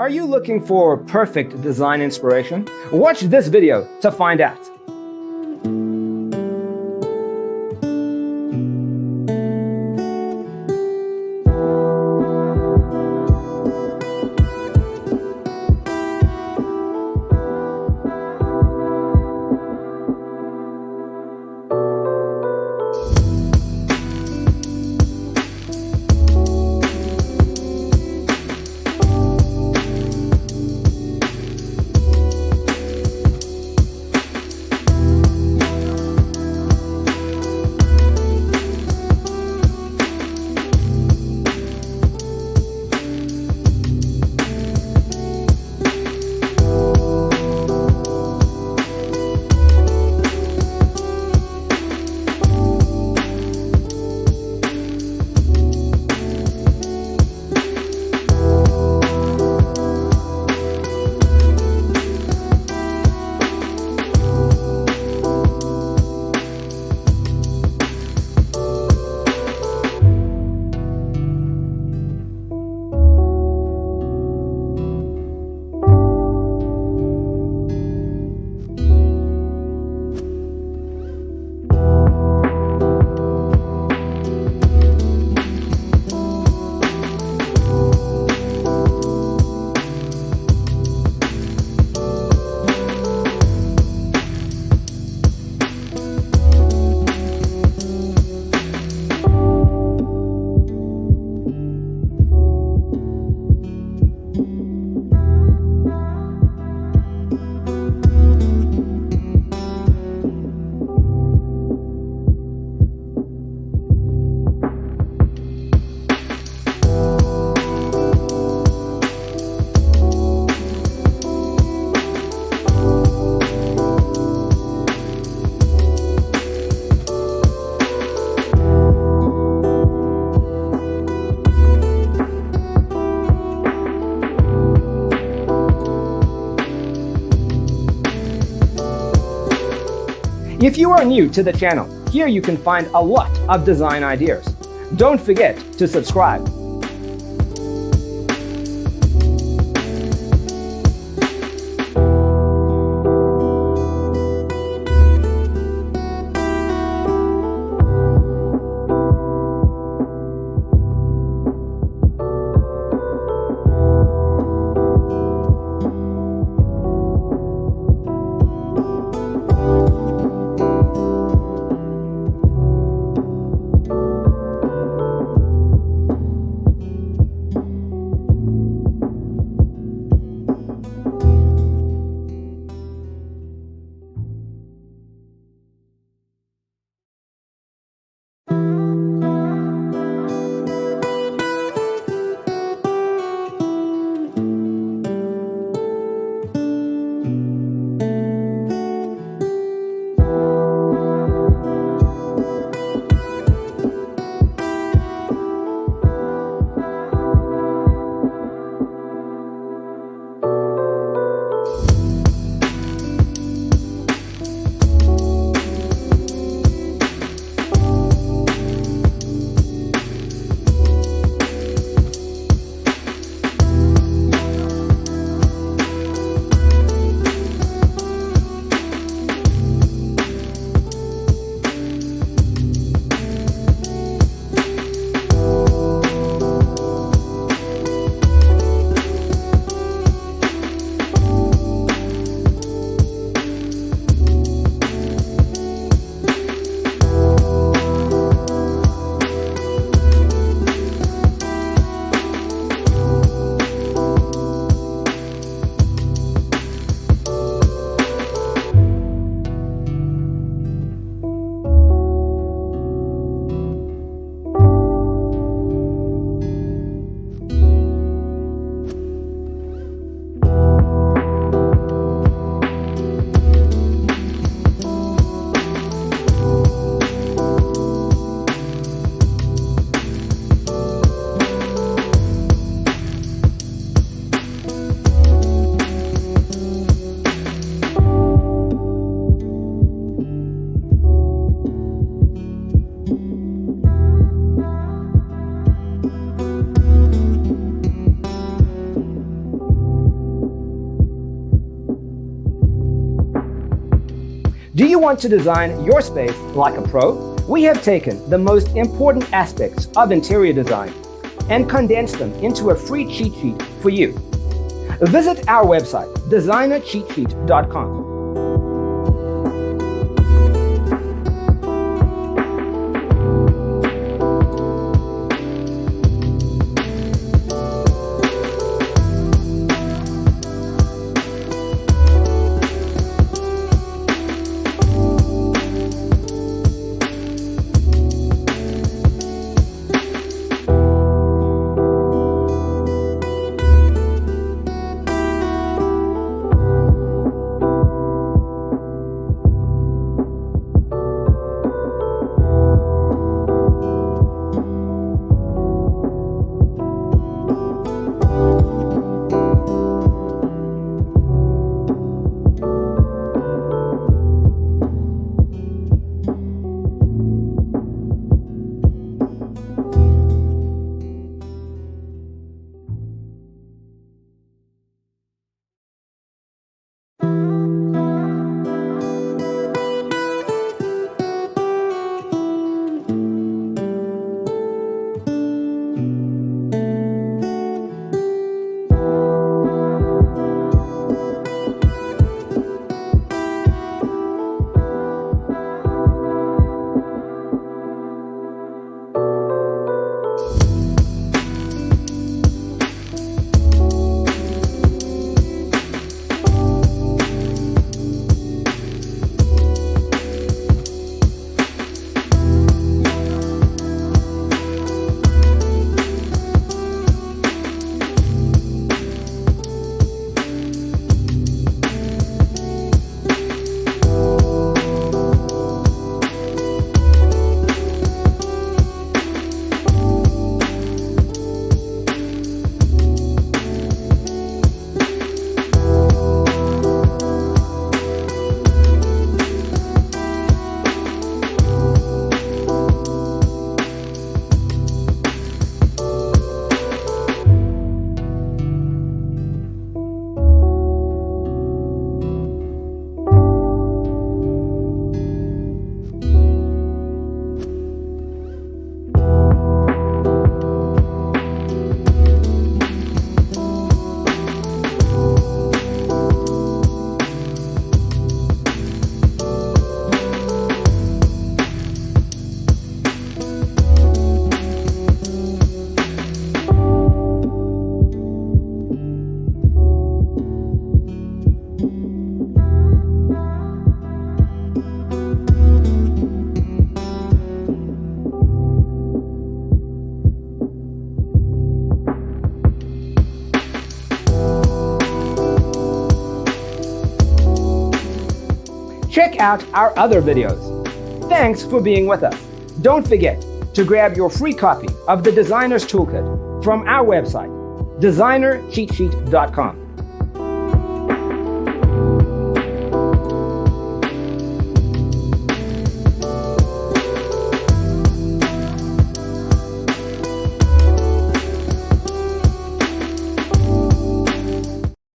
Are you looking for perfect design inspiration? Watch this video to find out. If you are new to the channel, here you can find a lot of design ideas. Don't forget to subscribe. Do you want to design your space like a pro? We have taken the most important aspects of interior design and condensed them into a free cheat sheet for you. Visit our website, designercheatsheet.com. Check out our other videos. Thanks for being with us. Don't forget to grab your free copy of the Designer's Toolkit from our website, designercheatsheet.com.